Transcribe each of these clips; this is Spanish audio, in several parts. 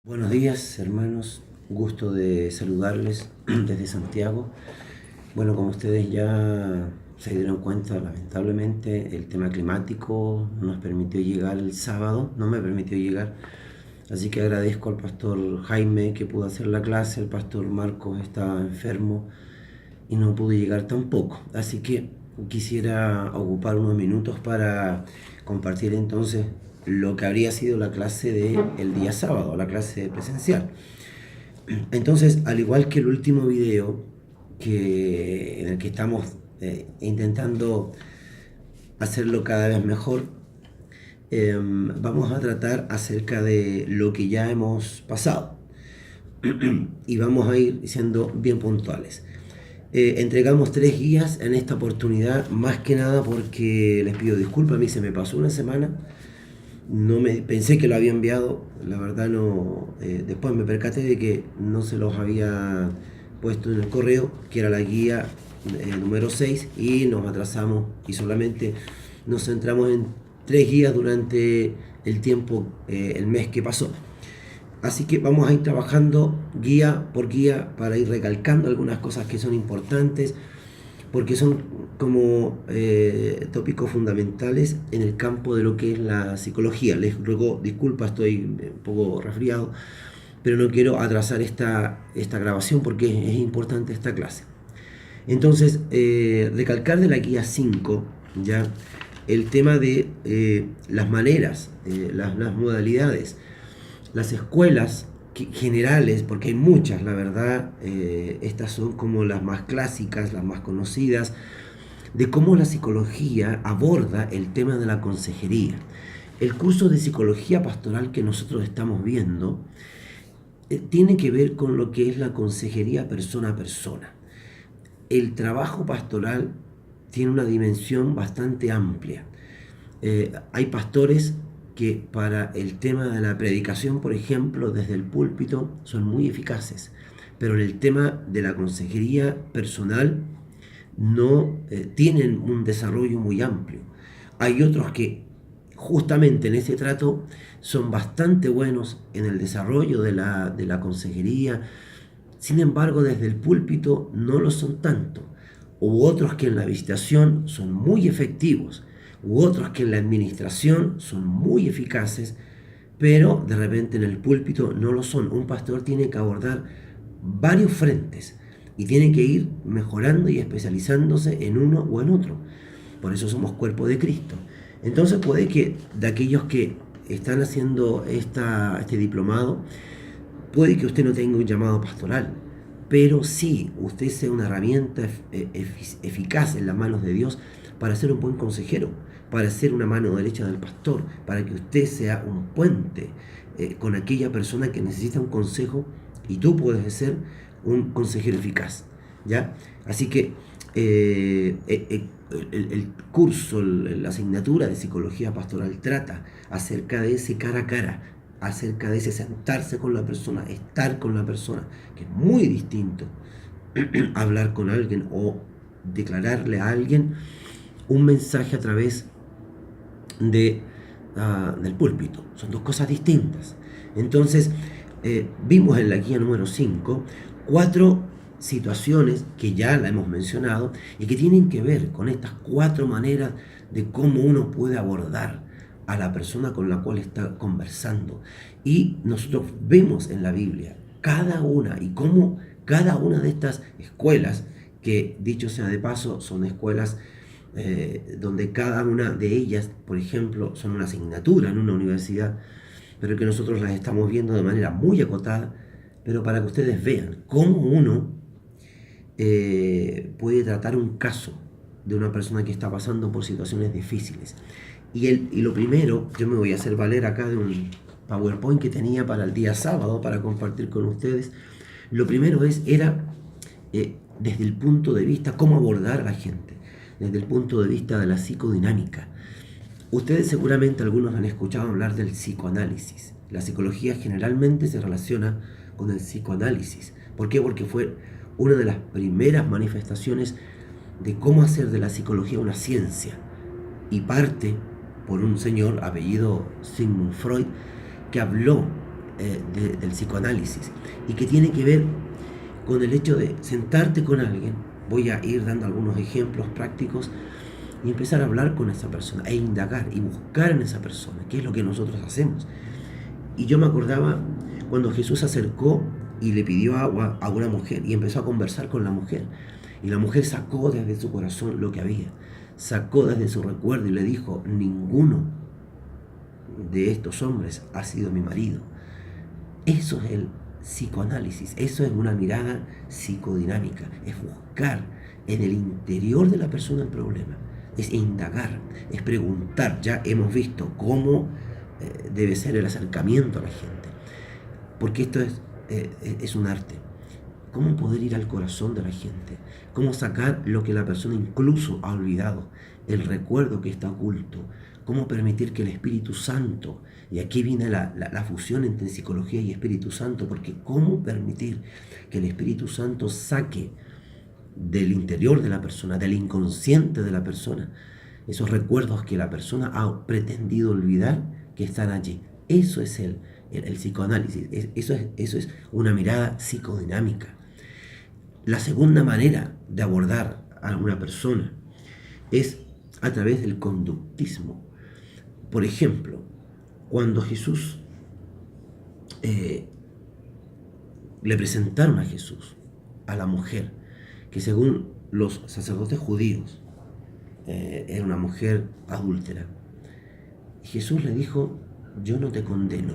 Buenos días, hermanos. Gusto de saludarles desde Santiago. Bueno, como ustedes ya se dieron cuenta, lamentablemente el tema climático no nos permitió llegar el sábado, no me permitió llegar. Así que agradezco al pastor Jaime que pudo hacer la clase, el pastor Marcos estaba enfermo y no pudo llegar tampoco. Así que quisiera ocupar unos minutos para compartir entonces lo que habría sido la clase del día sábado, la clase presencial. Entonces, al igual que el último video en el que estamos intentando hacerlo cada vez mejor, vamos a tratar acerca de lo que ya hemos pasado y vamos a ir siendo bien puntuales. Entregamos 3 guías en esta oportunidad, más que nada porque les pido disculpas, a mí se me pasó una semana, no me pensé que lo había enviado, la verdad no, después me percaté de que no se los había puesto en el correo, que era la guía número 6, y nos atrasamos y solamente nos centramos en 3 guías durante el tiempo, el mes que pasó. Así que vamos a ir trabajando guía por guía para ir recalcando algunas cosas que son importantes, porque son como tópicos fundamentales en el campo de lo que es la psicología. Les ruego disculpas, estoy un poco resfriado, pero no quiero atrasar esta grabación porque es importante esta clase. Entonces, recalcar de la guía 5, ya, el tema de las maneras, las modalidades, las escuelas generales, porque hay muchas, la verdad, estas son como las más clásicas, las más conocidas, de cómo la psicología aborda el tema de la consejería. El curso de psicología pastoral que nosotros estamos viendo tiene que ver con lo que es la consejería persona a persona. El trabajo pastoral tiene una dimensión bastante amplia. Hay pastores que para el tema de la predicación, por ejemplo, desde el púlpito, son muy eficaces, pero en el tema de la consejería personal no tienen un desarrollo muy amplio. Hay otros que justamente en ese trato son bastante buenos en el desarrollo de la consejería, sin embargo desde el púlpito no lo son tanto. U otros que en la visitación son muy efectivos, u otros que en la administración son muy eficaces, pero de repente en el púlpito no lo son. Un pastor tiene que abordar varios frentes y tiene que ir mejorando y especializándose en uno o en otro. Por eso somos cuerpo de Cristo. Entonces puede que de aquellos que están haciendo este diplomado, puede que usted no tenga un llamado pastoral, pero sí usted sea una herramienta eficaz en las manos de Dios para ser un buen consejero, para ser una mano derecha del pastor, para que usted sea un puente con aquella persona que necesita un consejo y tú puedes ser un consejero eficaz, ¿ya? Así que el curso, la asignatura de psicología pastoral trata acerca de ese cara a cara, acerca de ese sentarse con la persona, estar con la persona, que es muy distinto hablar con alguien o declararle a alguien un mensaje a través del púlpito. Son dos cosas distintas. Entonces, vimos en la guía número 5 4 situaciones que ya la hemos mencionado y que tienen que ver con estas 4 maneras de cómo uno puede abordar a la persona con la cual está conversando. Y nosotros vemos en la Biblia cada una y cómo cada una de estas escuelas, que dicho sea de paso, son escuelas donde cada una de ellas, por ejemplo, son una asignatura en una universidad, pero que nosotros las estamos viendo de manera muy acotada, pero para que ustedes vean cómo uno puede tratar un caso de una persona que está pasando por situaciones difíciles. Y lo primero, yo me voy a hacer valer acá de un PowerPoint que tenía para el día sábado para compartir con ustedes. Lo primero era desde el punto de vista cómo abordar a la gente, desde el punto de vista de la psicodinámica. Ustedes seguramente algunos han escuchado hablar del psicoanálisis. La psicología generalmente se relaciona con el psicoanálisis. ¿Por qué? Porque fue una de las primeras manifestaciones de cómo hacer de la psicología una ciencia, y parte por un señor apellido Sigmund Freud, que habló del psicoanálisis y que tiene que ver con el hecho de sentarte con alguien. Voy a ir dando algunos ejemplos prácticos y empezar a hablar con esa persona e indagar y buscar en esa persona qué es lo que nosotros hacemos. Y yo me acordaba cuando Jesús se acercó y le pidió agua a una mujer y empezó a conversar con la mujer. Y la mujer sacó desde su corazón lo que había, sacó desde su recuerdo y le dijo: ninguno de estos hombres ha sido mi marido. Eso es el psicoanálisis, eso es una mirada psicodinámica, es buscar en el interior de la persona el problema, es indagar, es preguntar. Ya hemos visto cómo debe ser el acercamiento a la gente, porque esto es un arte. Cómo poder ir al corazón de la gente, cómo sacar lo que la persona incluso ha olvidado, el recuerdo que está oculto, cómo permitir que el Espíritu Santo, y aquí viene la fusión entre psicología y Espíritu Santo, porque cómo permitir que el Espíritu Santo saque del interior de la persona, del inconsciente de la persona, esos recuerdos que la persona ha pretendido olvidar, que están allí. Eso es el psicoanálisis, eso es una mirada psicodinámica. La segunda manera de abordar a una persona es a través del conductismo. Por ejemplo, cuando Jesús le presentaron a Jesús, a la mujer, que según los sacerdotes judíos era una mujer adúltera, Jesús le dijo: yo no te condeno,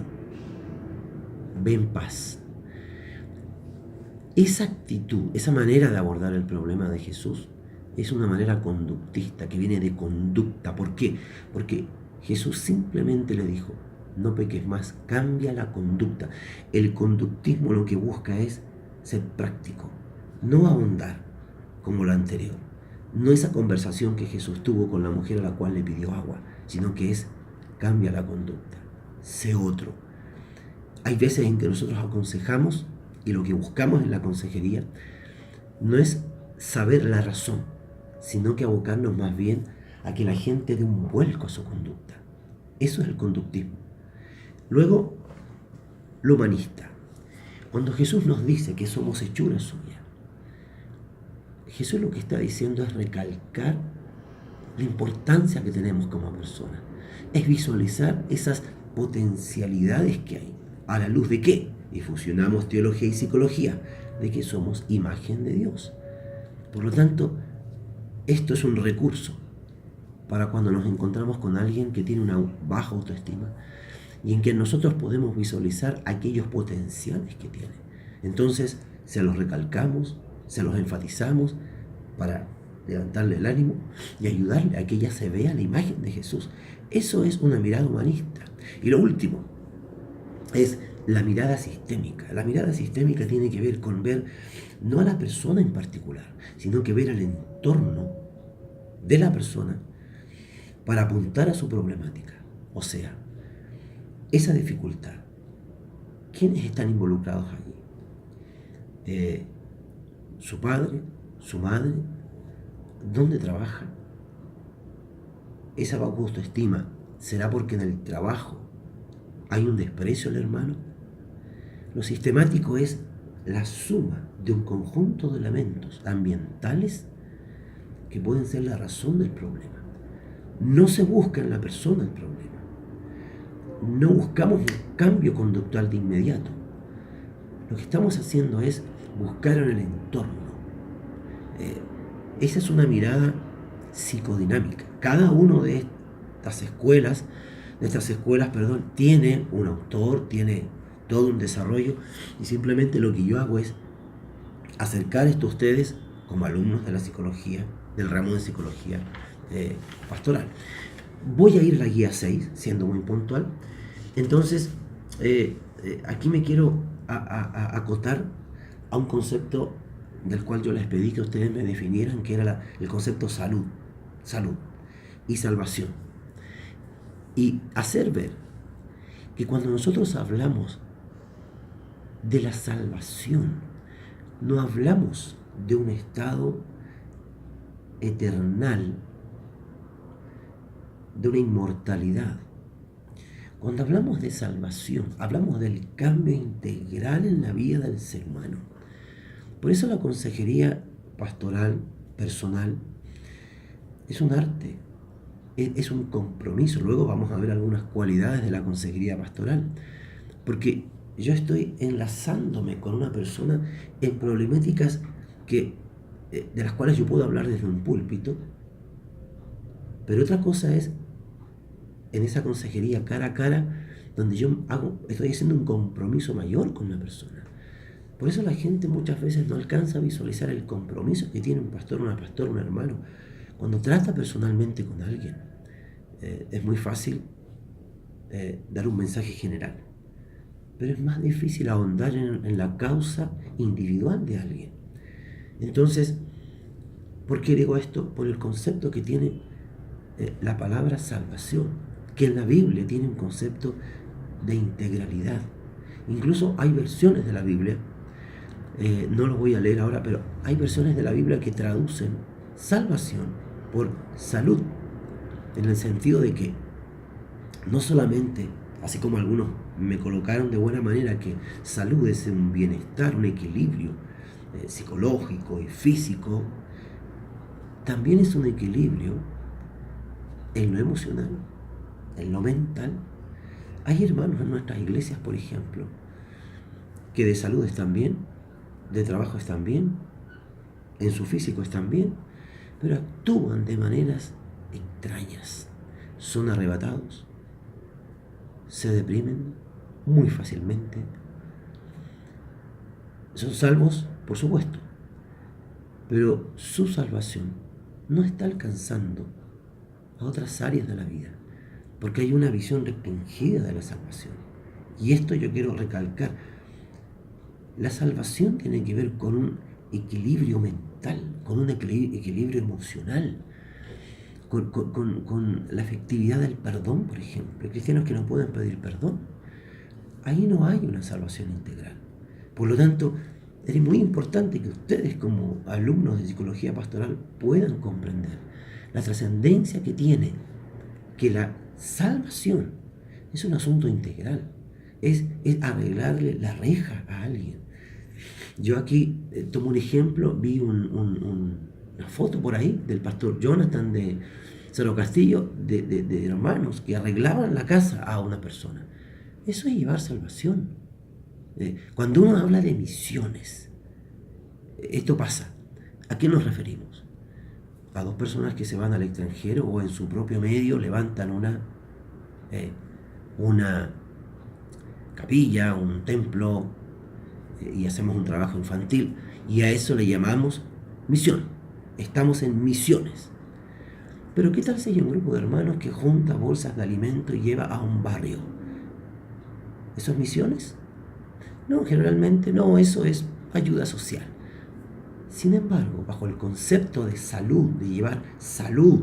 ve en paz. Esa actitud, esa manera de abordar el problema de Jesús es una manera conductista, que viene de conducta. ¿Por qué? Porque Jesús simplemente le dijo: no peques más, cambia la conducta. El conductismo lo que busca es ser práctico, no ahondar como la anterior. No esa conversación que Jesús tuvo con la mujer a la cual le pidió agua, sino que es: cambia la conducta, sé otro. Hay veces en que nosotros aconsejamos y lo que buscamos en la consejería no es saber la razón, sino que abocarnos más bien a que la gente dé un vuelco a su conducta. Eso es el conductismo. Luego, lo humanista. Cuando Jesús nos dice que somos hechura suya, Jesús lo que está diciendo es recalcar la importancia que tenemos como persona. Es visualizar esas potencialidades que hay. ¿A la luz de qué? Y fusionamos teología y psicología, de que somos imagen de Dios. Por lo tanto, esto es un recurso para cuando nos encontramos con alguien que tiene una baja autoestima y en que nosotros podemos visualizar aquellos potenciales que tiene. Entonces, se los recalcamos, se los enfatizamos para levantarle el ánimo y ayudarle a que ella se vea la imagen de Jesús. Eso es una mirada humanista. Y lo último es la mirada sistémica. La mirada sistémica tiene que ver con ver no a la persona en particular, sino que ver al entorno de la persona para apuntar a su problemática. O sea, esa dificultad, ¿quiénes están involucrados allí? Su padre, su madre, ¿dónde trabaja? Esa baja autoestima, ¿será porque en el trabajo hay un desprecio al hermano? Lo sistemático es la suma de un conjunto de elementos ambientales que pueden ser la razón del problema. No se busca en la persona el problema. No buscamos un cambio conductual de inmediato. Lo que estamos haciendo es buscar en el entorno. Esa es una mirada psicodinámica. Cada uno de estas escuelas, tiene un autor, tiene todo un desarrollo, y simplemente lo que yo hago es acercar esto a ustedes como alumnos de la psicología, del ramo de psicología pastoral. Voy a ir a la guía 6, siendo muy puntual. Entonces, aquí me quiero acotar a un concepto del cual yo les pedí que ustedes me definieran, que era el concepto salud y salvación. Y hacer ver que cuando nosotros hablamos de la salvación, no hablamos de un estado eternal, de una inmortalidad. Cuando hablamos de salvación, hablamos del cambio integral en la vida del ser humano. Por eso la consejería pastoral, personal, es un arte, es un compromiso. Luego vamos a ver algunas cualidades de la consejería pastoral, porque yo estoy enlazándome con una persona en problemáticas de las cuales yo puedo hablar desde un púlpito, pero otra cosa es en esa consejería cara a cara, donde estoy haciendo un compromiso mayor con la persona. Por eso la gente muchas veces no alcanza a visualizar el compromiso que tiene un pastor, una pastora, un hermano, cuando trata personalmente con alguien. Es muy fácil dar un mensaje general, pero es más difícil ahondar en la causa individual de alguien. Entonces, ¿por qué digo esto? Por el concepto que tiene la palabra salvación, que en la Biblia tiene un concepto de integralidad. Incluso hay versiones de la Biblia, no lo voy a leer ahora, pero hay versiones de la Biblia que traducen salvación por salud, en el sentido de que no solamente, así como algunos me colocaron de buena manera, que salud es un bienestar, un equilibrio psicológico y físico, también es un equilibrio en lo emocional, en lo mental. Hay hermanos en nuestras iglesias, por ejemplo, que de salud están bien, de trabajo están bien, en su físico están bien, pero actúan de maneras extrañas, son arrebatados, se deprimen muy fácilmente. Son salvos, por supuesto, pero su salvación no está alcanzando a otras áreas de la vida, porque hay una visión restringida de la salvación. Y esto yo quiero recalcar. La salvación tiene que ver con un equilibrio mental, con un equilibrio emocional, con la efectividad del perdón, por ejemplo. Hay cristianos que no pueden pedir perdón. Ahí no hay una salvación integral. Por lo tanto, es muy importante que ustedes, como alumnos de psicología pastoral, puedan comprender la trascendencia que tiene que la salvación es un asunto integral. Es arreglarle la reja a alguien. Yo aquí tomo un ejemplo, vi una foto por ahí del pastor Jonathan de Cerro Castillo, de hermanos que arreglaban la casa a una persona. Eso es llevar salvación. Cuando uno habla de misiones, esto pasa. ¿A qué nos referimos? A dos personas que se van al extranjero o en su propio medio levantan una capilla, un templo, y hacemos un trabajo infantil, y a eso le llamamos misión. Estamos en misiones. Pero ¿qué tal si hay un grupo de hermanos que junta bolsas de alimento y lleva a un barrio? ¿Eso es misiones? No, generalmente no, eso es ayuda social. Sin embargo, bajo el concepto de salud, de llevar salud,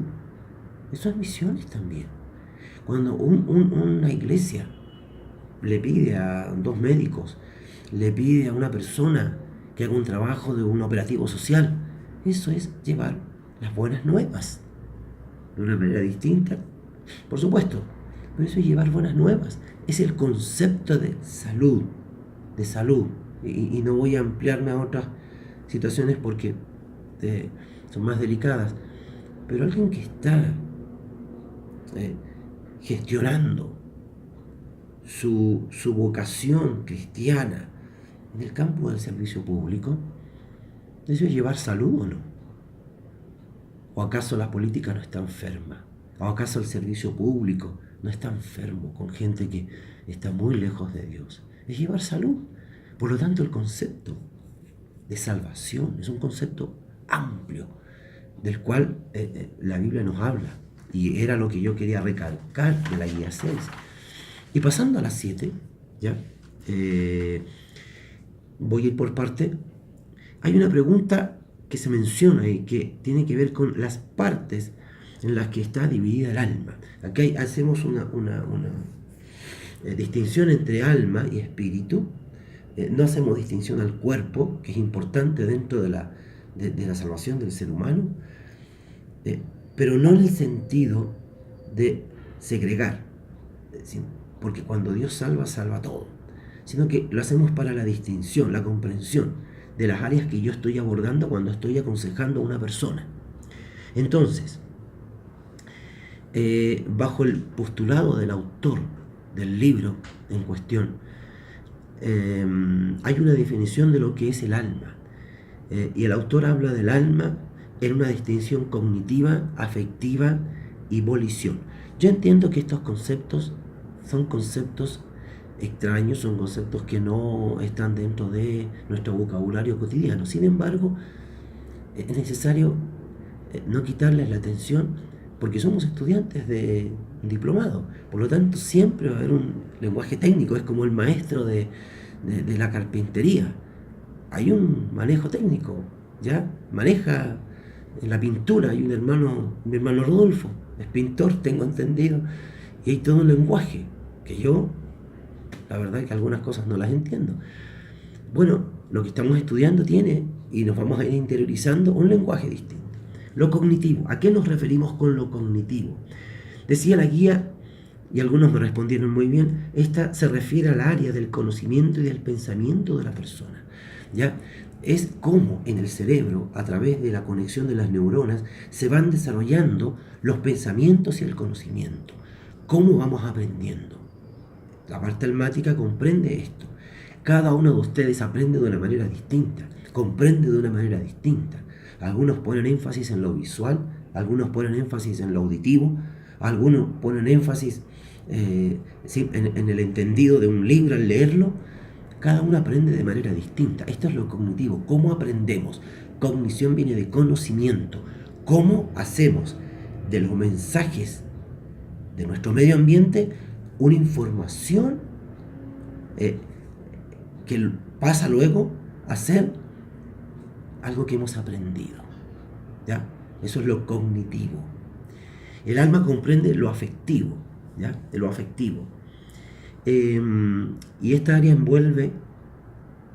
eso es misiones también. Cuando una iglesia le pide a dos médicos, le pide a una persona que haga un trabajo de un operativo social, eso es llevar las buenas nuevas. De una manera distinta, por supuesto, pero eso es llevar buenas nuevas. Es el concepto de salud, y no voy a ampliarme a otras situaciones porque son más delicadas, pero alguien que está gestionando su vocación cristiana en el campo del servicio público, ¿eso es llevar salud o no? ¿O acaso la política no está enferma? ¿O acaso el servicio público no está enfermo con gente que está muy lejos de Dios? Es llevar salud. Por lo tanto, el concepto de salvación es un concepto amplio del cual la Biblia nos habla. Y era lo que yo quería recalcar de la guía 6. Y pasando a las 7, ¿ya? Voy a ir por parte. Hay una pregunta que se menciona y que tiene que ver con las partes en las que está dividida el alma. Aquí hacemos una distinción entre alma y espíritu. No hacemos distinción al cuerpo, que es importante dentro de la salvación del ser humano, pero no en el sentido de segregar. porque cuando Dios salva, salva todo, sino que lo hacemos para la distinción, la comprensión de las áreas que yo estoy abordando cuando estoy aconsejando a una persona. Entonces, bajo el postulado del autor del libro en cuestión, hay una definición de lo que es el alma. Y el autor habla del alma en una distinción cognitiva, afectiva y volición. Yo entiendo que estos conceptos son conceptos extraños, son conceptos que no están dentro de nuestro vocabulario cotidiano. Sin embargo, es necesario no quitarles la atención porque somos estudiantes de diplomado. Por lo tanto, siempre va a haber un lenguaje técnico, es como el maestro de la carpintería. Hay un manejo técnico, ¿ya? Maneja la pintura, hay un hermano, mi hermano Rodolfo, es pintor, tengo entendido, y hay todo un lenguaje que yo, la verdad es que algunas cosas no las entiendo. Bueno, lo que estamos estudiando tiene, y nos vamos a ir interiorizando, un lenguaje distinto. Lo cognitivo, ¿a qué nos referimos con lo cognitivo? Decía la guía, y algunos me respondieron muy bien, esta se refiere al área del conocimiento y del pensamiento de la persona. ¿Ya? Es cómo en el cerebro, a través de la conexión de las neuronas, se van desarrollando los pensamientos y el conocimiento. ¿Cómo vamos aprendiendo? La parte almática comprende esto. Cada uno de ustedes aprende de una manera distinta, comprende de una manera distinta. Algunos ponen énfasis en lo visual, algunos ponen énfasis en lo auditivo, algunos ponen énfasis en el entendido de un libro al leerlo. Cada uno aprende de manera distinta. Esto es lo cognitivo. ¿Cómo aprendemos? Cognición viene de conocimiento. ¿Cómo hacemos de los mensajes de nuestro medio ambiente una información que pasa luego a ser algo que hemos aprendido? ¿Ya? Eso es lo cognitivo. El alma comprende lo afectivo, ¿ya? De lo afectivo. Y esta área envuelve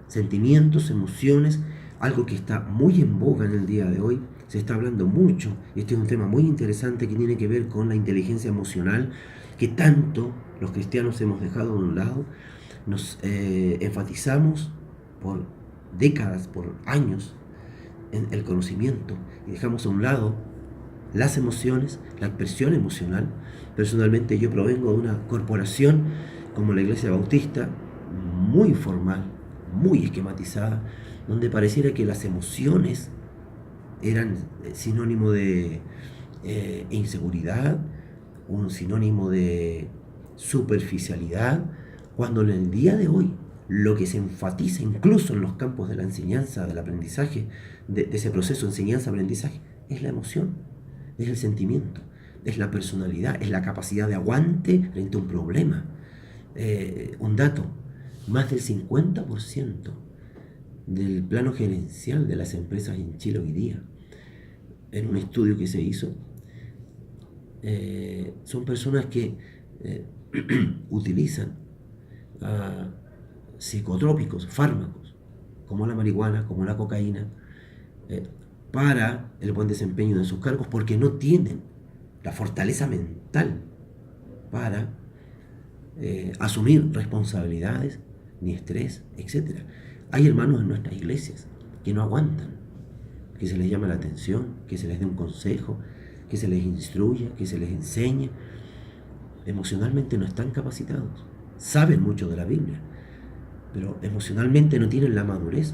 sentimientos, emociones, algo que está muy en boga en el día de hoy. Se está hablando mucho, y este es un tema muy interesante que tiene que ver con la inteligencia emocional, que tanto los cristianos hemos dejado a un lado. Nos enfatizamos por décadas, por años, en el conocimiento, y dejamos a un lado las emociones, la expresión emocional. Personalmente yo provengo de una corporación como la Iglesia Bautista, muy formal, muy esquematizada, donde pareciera que las emociones eran sinónimo de inseguridad, un sinónimo de superficialidad, cuando en el día de hoy lo que se enfatiza incluso en los campos de la enseñanza, del aprendizaje, de ese proceso de enseñanza-aprendizaje, es la emoción, es el sentimiento, es la personalidad, es la capacidad de aguante frente a un problema. Un dato, más del 50% del plano gerencial de las empresas en Chile hoy día, en un estudio que se hizo, son personas que utilizan psicotrópicos, fármacos, como la marihuana, como la cocaína, para el buen desempeño de sus cargos, porque no tienen la fortaleza mental para asumir responsabilidades, ni estrés, etc. Hay hermanos en nuestras iglesias que no aguantan que se les llame la atención, que se les dé un consejo, que se les instruya, que se les enseñe. Emocionalmente no están capacitados, saben mucho de la Biblia, pero emocionalmente no tienen la madurez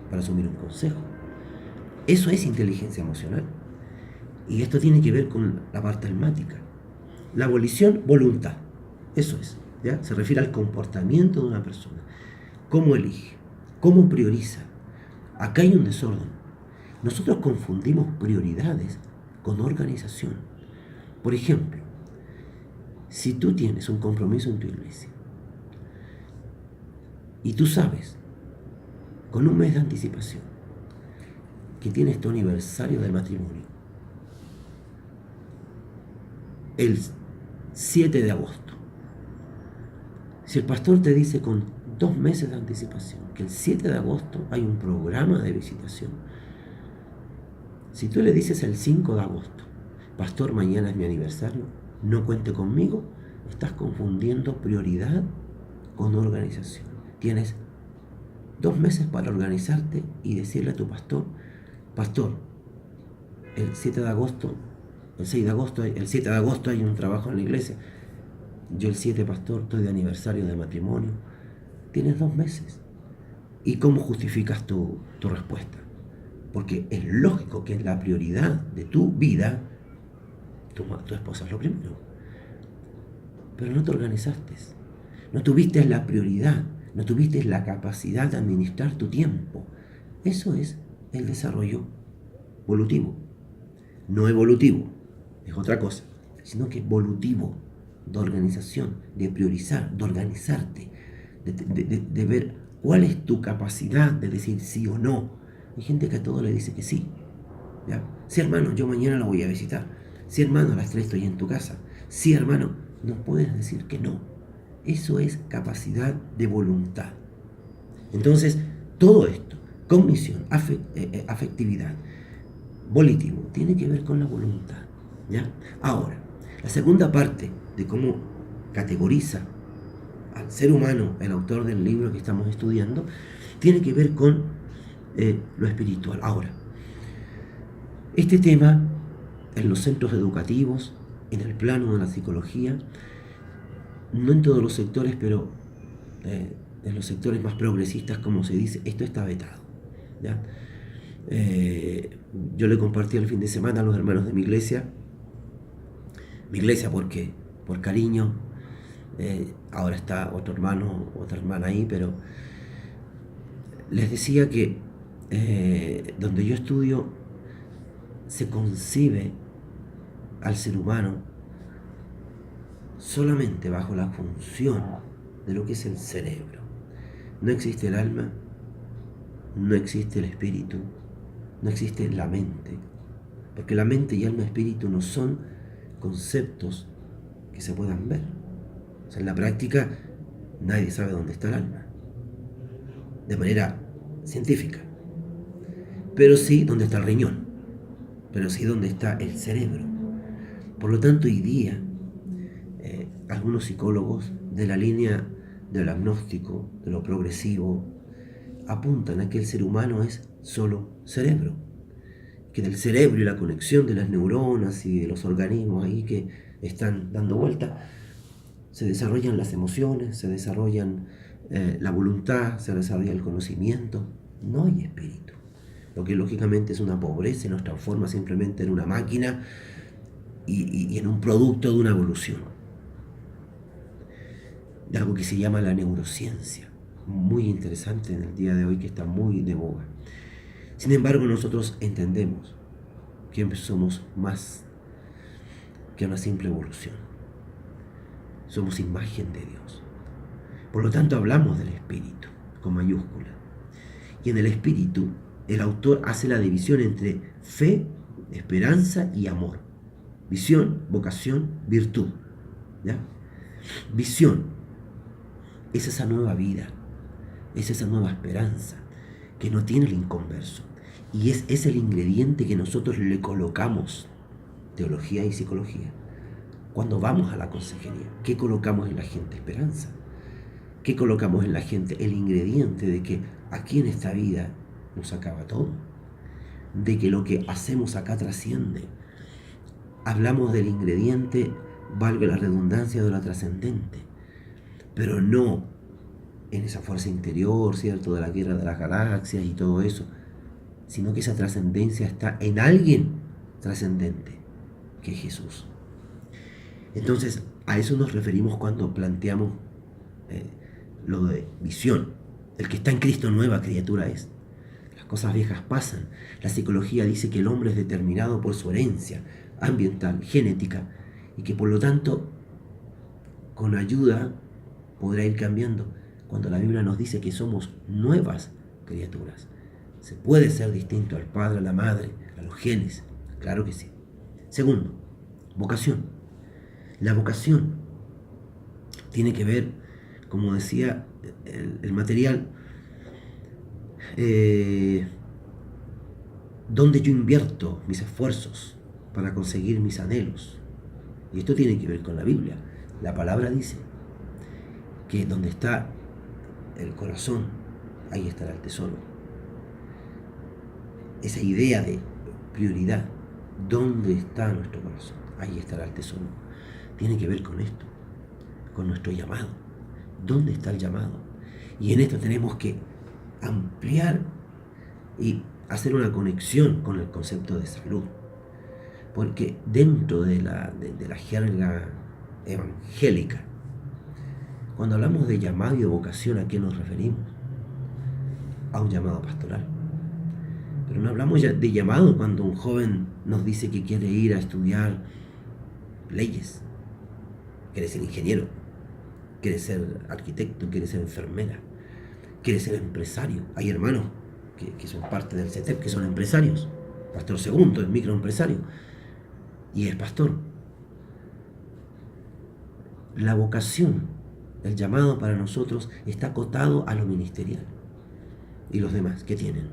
para asumir un consejo. Eso es inteligencia emocional. Y esto tiene que ver con la parte almática. La volición, voluntad. Eso es, ¿ya? Se refiere al comportamiento de una persona. ¿Cómo elige? ¿Cómo prioriza? Acá hay un desorden. Nosotros confundimos prioridades con organización. Por ejemplo, si tú tienes un compromiso en tu iglesia y tú sabes, con un mes de anticipación, que tienes tu aniversario de matrimonio el 7 de agosto, si el pastor te dice con 2 meses de anticipación que el 7 de agosto hay un programa de visitación, si tú le dices el 5 de agosto, pastor, mañana es mi aniversario, no cuente conmigo, Estás confundiendo prioridad con organización. Tienes 2 meses para organizarte y decirle a tu pastor: pastor, el 7 de agosto, el 6 de agosto, el 7 de agosto hay un trabajo en la iglesia. Yo el 7, pastor, estoy de aniversario de matrimonio. Tienes 2 meses. ¿Y cómo justificas tu respuesta? Porque es lógico que en la prioridad de tu vida, tu esposa es lo primero. Pero no te organizaste. No tuviste la prioridad. No tuviste la capacidad de administrar tu tiempo. Eso es el desarrollo volutivo. No evolutivo, es otra cosa, sino que volutivo, de organización, de priorizar, de organizarte, de ver cuál es tu capacidad de decir sí o no. Hay gente que a todo le dice que sí. ¿Ya? Sí, hermano, yo mañana lo voy a visitar. Sí, hermano, a las 3 estoy en tu casa. Sí, hermano, no puedes decir que no. Eso es capacidad de voluntad. Entonces, todo esto, cognición, afectividad, volitivo, tiene que ver con la voluntad. ¿Ya? Ahora, la segunda parte de cómo categoriza al ser humano el autor del libro que estamos estudiando, tiene que ver con lo espiritual. Ahora, este tema en los centros educativos, en el plano de la psicología, no en todos los sectores, pero en los sectores más progresistas, como se dice, esto está vetado. ¿Ya? Yo le compartí el fin de semana a los hermanos de mi iglesia porque por cariño, ahora está otro hermano, otra hermana ahí, pero les decía que donde yo estudio se concibe al ser humano solamente bajo la función de lo que es el cerebro. No existe el alma, no existe el espíritu, no existe la mente, porque la mente y alma y espíritu no son conceptos que se puedan ver. O sea, en la práctica nadie sabe dónde está el alma, de manera científica, pero sí dónde está el riñón, pero sí dónde está el cerebro. Por lo tanto, hoy día algunos psicólogos de la línea del agnóstico, de lo progresivo, apuntan a que el ser humano es solo cerebro, que del cerebro y la conexión de las neuronas y de los organismos ahí que están dando vuelta, se desarrollan las emociones, se desarrollan la voluntad, se desarrolla el conocimiento. No hay espíritu, lo que lógicamente es una pobreza y nos transforma simplemente en una máquina y en un producto de una evolución, de algo que se llama la neurociencia, muy interesante en el día de hoy, que está muy de boga. Sin embargo, nosotros entendemos que somos más que una simple evolución. Somos imagen de Dios. Por lo tanto, hablamos del espíritu, con mayúscula. Y en el espíritu, el autor hace la división entre fe, esperanza y amor. Visión, vocación, virtud. ¿Ya? Visión es esa nueva vida, es esa nueva esperanza que no tiene el inconverso. Y es el ingrediente que nosotros le colocamos, teología y psicología, cuando vamos a la consejería. ¿Qué colocamos en la gente? Esperanza. ¿Qué colocamos en la gente? El ingrediente de que aquí en esta vida nos acaba todo, de que lo que hacemos acá trasciende. Hablamos del ingrediente, valga la redundancia, de lo trascendente, pero no en esa fuerza interior, ¿cierto?, de la guerra de las galaxias y todo eso, sino que esa trascendencia está en alguien trascendente, que es Jesús. Entonces, a eso nos referimos cuando planteamos lo de visión. El que está en Cristo, nueva criatura es. Las cosas viejas pasan. La psicología dice que el hombre es determinado por su herencia ambiental, genética, y que por lo tanto, con ayuda, podrá ir cambiando. Cuando la Biblia nos dice que somos nuevas criaturas, ¿se puede ser distinto al padre, a la madre, a los genes? Claro que sí. Segundo, vocación. La vocación tiene que ver, como decía el material, donde yo invierto mis esfuerzos para conseguir mis anhelos. Y esto tiene que ver con la Biblia. La palabra dice que donde está el corazón, ahí estará el tesoro. Esa idea de prioridad, ¿dónde está nuestro corazón? Ahí estará el tesoro. Tiene que ver con esto, con nuestro llamado. ¿Dónde está el llamado? Y en esto tenemos que ampliar y hacer una conexión con el concepto de salud. Porque dentro de la jerga evangélica, cuando hablamos de llamado y de vocación, ¿a qué nos referimos? A un llamado pastoral. Pero no hablamos de llamado cuando un joven nos dice que quiere ir a estudiar leyes, quiere ser ingeniero, quiere ser arquitecto, quiere ser enfermera, quiere ser empresario. Hay hermanos que son parte del CETEP, que son empresarios. Pastor Segundo es microempresario y es pastor. La vocación, el llamado para nosotros está acotado a lo ministerial. ¿Y los demás qué tienen?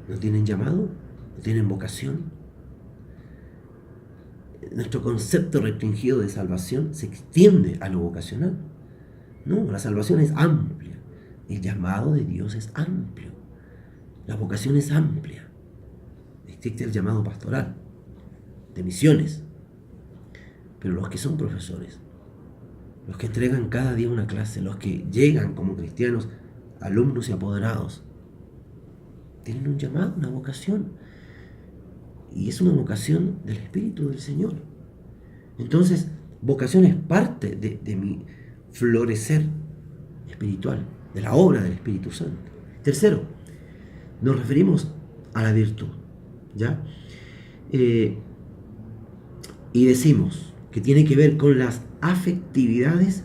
¿No tienen llamado? ¿No tienen vocación? Nuestro concepto restringido de salvación se extiende a lo vocacional. No, la salvación es amplia. El llamado de Dios es amplio. La vocación es amplia. Existe el llamado pastoral, de misiones. Pero los que son profesores, los que entregan cada día una clase, los que llegan como cristianos, alumnos y apoderados, tienen un llamado, una vocación. Y es una vocación del Espíritu del Señor. Entonces, vocación es parte de mi florecer espiritual, de la obra del Espíritu Santo. Tercero, nos referimos a la virtud, ¿ya? Y decimos que tiene que ver con las afectividades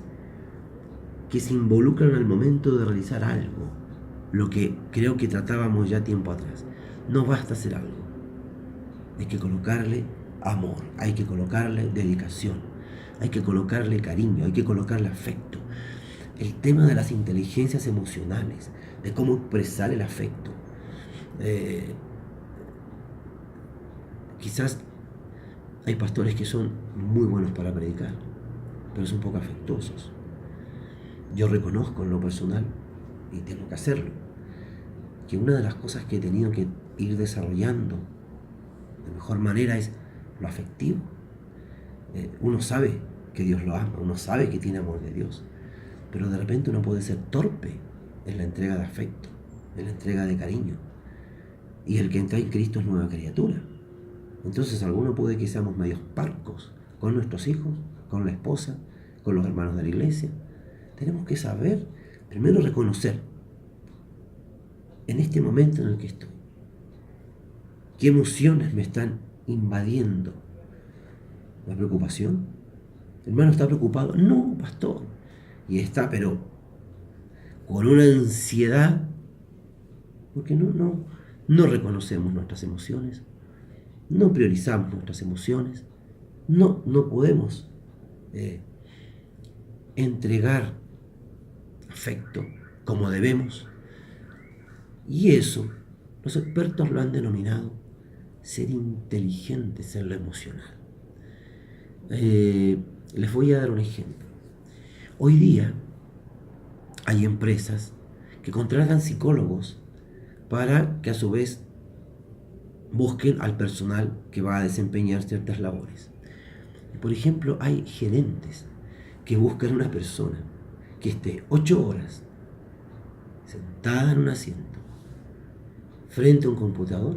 que se involucran al momento de realizar algo, lo que creo que tratábamos ya tiempo atrás. No basta hacer algo, hay que colocarle amor, hay que colocarle dedicación, hay que colocarle cariño, hay que colocarle afecto. El tema de las inteligencias emocionales, de cómo expresar el afecto. Quizás hay pastores que son muy buenos para predicar, pero son poco afectuosos. Yo reconozco en lo personal, y tengo que hacerlo, que una de las cosas que he tenido que ir desarrollando de mejor manera es lo afectivo. Uno sabe que Dios lo ama, uno sabe que tiene amor de Dios, pero de repente uno puede ser torpe en la entrega de afecto, en la entrega de cariño. Y el que entra en Cristo es nueva criatura. Entonces alguno puede que seamos medios parcos con nuestros hijos, con la esposa, con los hermanos de la iglesia. Tenemos que saber, primero reconocer, en este momento en el que estoy, qué emociones me están invadiendo. ¿La preocupación? ¿El hermano está preocupado? No, pastor. Y está, pero con una ansiedad, porque no reconocemos nuestras emociones, no priorizamos nuestras emociones, no podemos entregar afecto como debemos. Y eso, los expertos lo han denominado ser inteligentes en lo emocional. Les voy a dar un ejemplo. Hoy día hay empresas que contratan psicólogos para que a su vez busquen al personal que va a desempeñar ciertas labores. Por ejemplo, hay gerentes que buscan una persona que esté 8 horas sentada en un asiento frente a un computador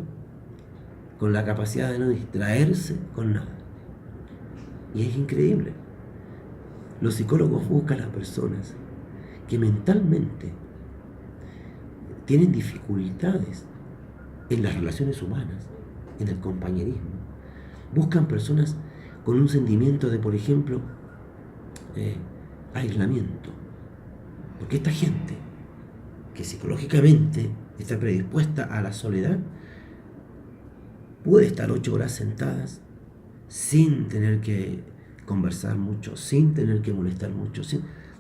con la capacidad de no distraerse con nada. Y es increíble. Los psicólogos buscan a las personas que mentalmente tienen dificultades en las relaciones humanas, en el compañerismo. Buscan personas con un sentimiento de, por ejemplo, aislamiento. Porque esta gente que psicológicamente está predispuesta a la soledad puede estar 8 horas sentadas sin tener que conversar mucho, sin tener que molestar mucho,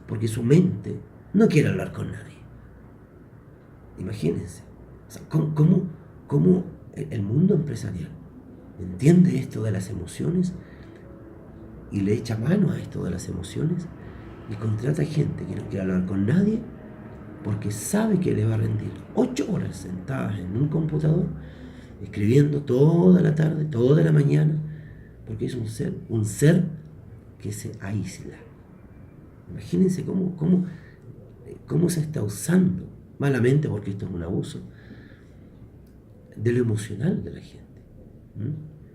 porque su mente no quiere hablar con nadie. Imagínense, o sea, ¿cómo el mundo empresarial entiende esto de las emociones y le echa mano a esto de las emociones y contrata gente que no quiere hablar con nadie porque sabe que le va a rendir 8 horas sentadas en un computador, escribiendo toda la tarde, toda la mañana, porque es un ser que se aísla. Imagínense cómo se está usando, malamente porque esto es un abuso, de lo emocional de la gente.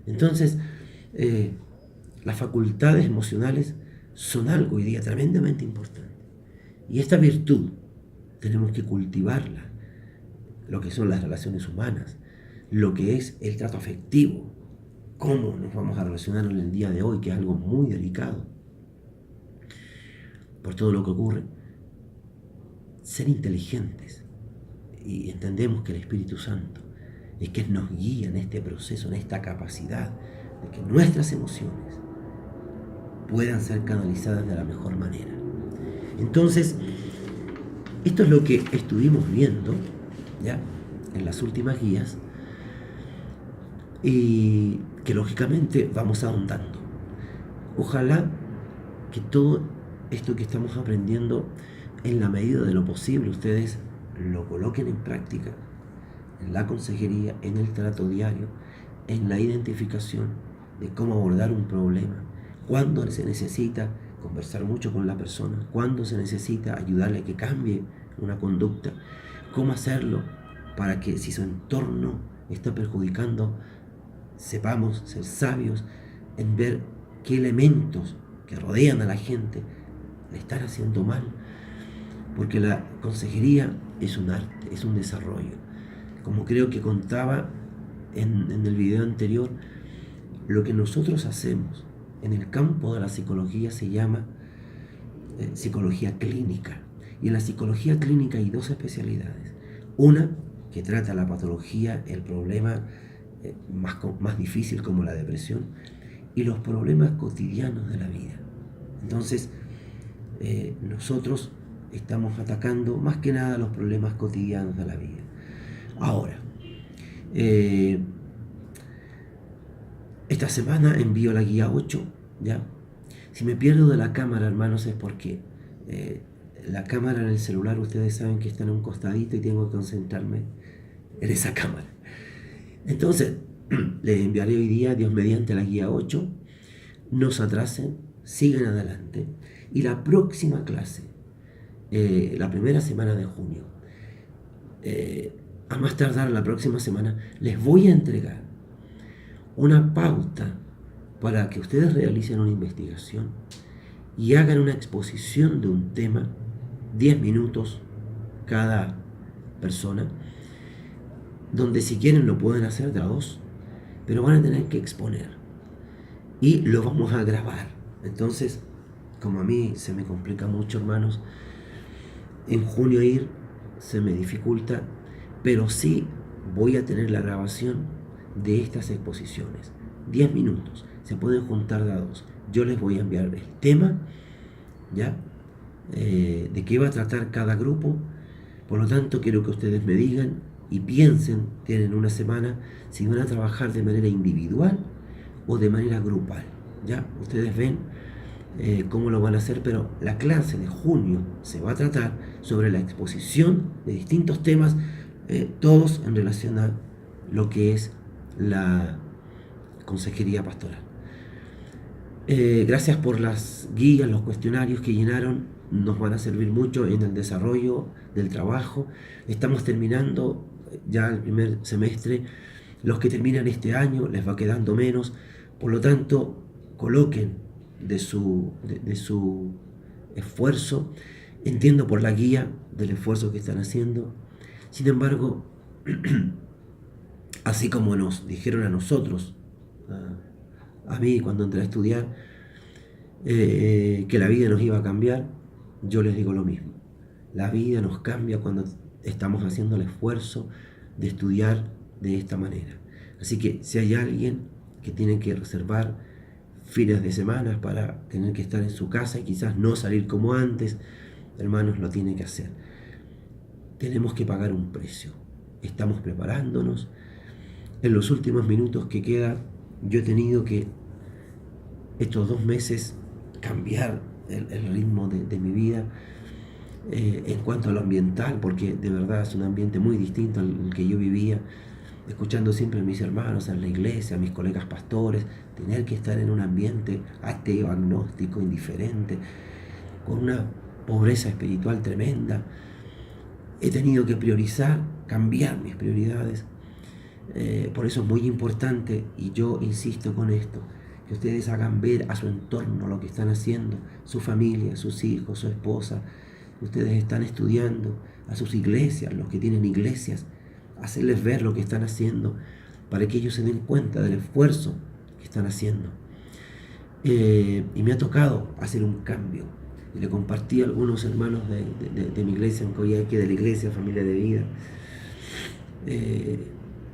Entonces, las facultades emocionales son algo hoy día tremendamente importante. Y esta virtud tenemos que cultivarla, lo que son las relaciones humanas, lo que es el trato afectivo, cómo nos vamos a relacionar en el día de hoy, que es algo muy delicado por todo lo que ocurre. Ser inteligentes, y entendemos que el Espíritu Santo es que nos guía en este proceso, en esta capacidad de que nuestras emociones puedan ser canalizadas de la mejor manera. Entonces, esto es lo que estuvimos viendo ya en las últimas guías y que lógicamente vamos ahondando. Ojalá que todo esto que estamos aprendiendo, en la medida de lo posible, ustedes lo coloquen en práctica, en la consejería, en el trato diario, en la identificación de cómo abordar un problema, cuándo se necesita conversar mucho con la persona, cuándo se necesita ayudarle a que cambie una conducta, cómo hacerlo para que si su entorno está perjudicando, sepamos ser sabios en ver qué elementos que rodean a la gente le están haciendo mal, porque la consejería es un arte, es un desarrollo. Como creo que contaba en el video anterior, lo que nosotros hacemos en el campo de la psicología se llama psicología clínica. Y en la psicología clínica hay 2 especialidades. Una que trata la patología, el problema más difícil como la depresión, y los problemas cotidianos de la vida. Entonces, nosotros estamos atacando más que nada los problemas cotidianos de la vida. Ahora, esta semana envío la guía 8, ¿ya? Si me pierdo de la cámara, hermanos, es porque la cámara en el celular, ustedes saben que está en un costadito y tengo que concentrarme en esa cámara. Entonces, les enviaré hoy día, Dios mediante, la guía 8. No se atrasen, sigan adelante. Y la próxima clase, la primera semana de junio, a más tardar la próxima semana, les voy a entregar una pauta para que ustedes realicen una investigación y hagan una exposición de un tema, 10 minutos cada persona, donde si quieren lo pueden hacer de a 2, pero van a tener que exponer y lo vamos a grabar. Entonces, como a mí se me complica mucho, hermanos, en junio ir se me dificulta, pero sí voy a tener la grabación de estas exposiciones, 10 minutos, se pueden juntar de a 2. Yo les voy a enviar el tema, ¿ya? De qué va a tratar cada grupo. Por lo tanto, quiero que ustedes me digan y piensen, tienen una semana, si van a trabajar de manera individual o de manera grupal. ¿Ya? Ustedes ven cómo lo van a hacer, pero la clase de junio se va a tratar sobre la exposición de distintos temas, todos en relación a lo que es la consejería pastoral. Gracias por las guías, los cuestionarios que llenaron, nos van a servir mucho en el desarrollo del trabajo. Estamos terminando ya el primer semestre, los que terminan este año les va quedando menos, por lo tanto coloquen de su esfuerzo. Entiendo por la guía del esfuerzo que están haciendo, sin embargo, así como nos dijeron a nosotros, a mí cuando entré a estudiar, que la vida nos iba a cambiar, yo les digo lo mismo. La vida nos cambia cuando estamos haciendo el esfuerzo de estudiar de esta manera. Así que si hay alguien que tiene que reservar fines de semana para tener que estar en su casa y quizás no salir como antes, hermanos, lo tiene que hacer. Tenemos que pagar un precio. Estamos preparándonos. En los últimos minutos que queda, yo he tenido que estos 2 meses cambiar el ritmo de mi vida en cuanto a lo ambiental, porque de verdad es un ambiente muy distinto al que yo vivía, escuchando siempre a mis hermanos en la iglesia, a mis colegas pastores, tener que estar en un ambiente ateo, agnóstico, indiferente, con una pobreza espiritual tremenda. He tenido que priorizar, cambiar mis prioridades. Por eso es muy importante, y yo insisto con esto, que ustedes hagan ver a su entorno lo que están haciendo, su familia, sus hijos, su esposa. Ustedes están estudiando, a sus iglesias, los que tienen iglesias, hacerles ver lo que están haciendo para que ellos se den cuenta del esfuerzo que están haciendo. Y me ha tocado hacer un cambio. Y le compartí a algunos hermanos de mi iglesia en Coyhaique, de la iglesia Familia de Vida,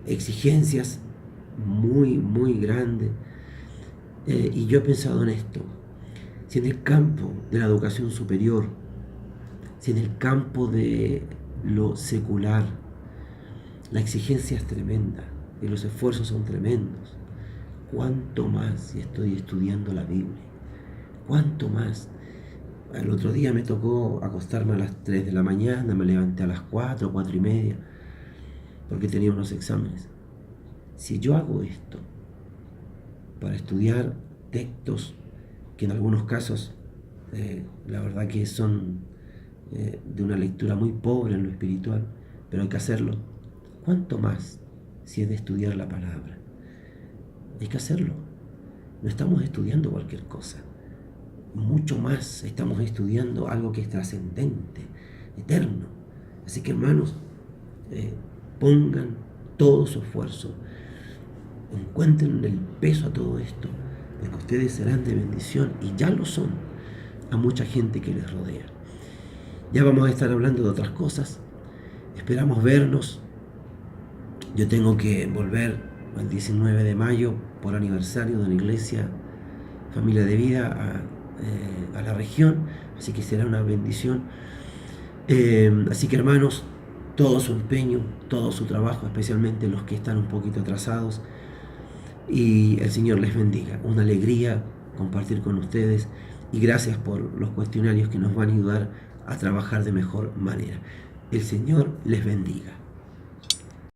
exigencias muy, muy grandes. Y yo he pensado en esto: si en el campo de la educación superior, si en el campo de lo secular, la exigencia es tremenda y los esfuerzos son tremendos, ¿cuánto más si estoy estudiando la Biblia? ¿Cuánto más? El otro día me tocó acostarme a las 3 de la mañana, me levanté a las 4, 4 y media, porque tenía unos exámenes. Si yo hago esto para estudiar textos que en algunos casos la verdad que son de una lectura muy pobre en lo espiritual, pero hay que hacerlo, ¿cuánto más si es de estudiar la palabra? Hay que hacerlo. No estamos estudiando cualquier cosa, mucho más estamos estudiando algo que es trascendente, eterno. Así que, hermanos, pongan todo su esfuerzo, encuentren el peso a todo esto, porque ustedes serán de bendición, y ya lo son, a mucha gente que les rodea. Ya vamos a estar hablando de otras cosas. Esperamos vernos. Yo tengo que volver el 19 de mayo por aniversario de la iglesia Familia de Vida a la región, así que será una bendición. Así que, hermanos, todo su empeño, todo su trabajo, especialmente los que están un poquito atrasados, y el Señor les bendiga. Una alegría compartir con ustedes, y gracias por los cuestionarios que nos van a ayudar a trabajar de mejor manera. El Señor les bendiga.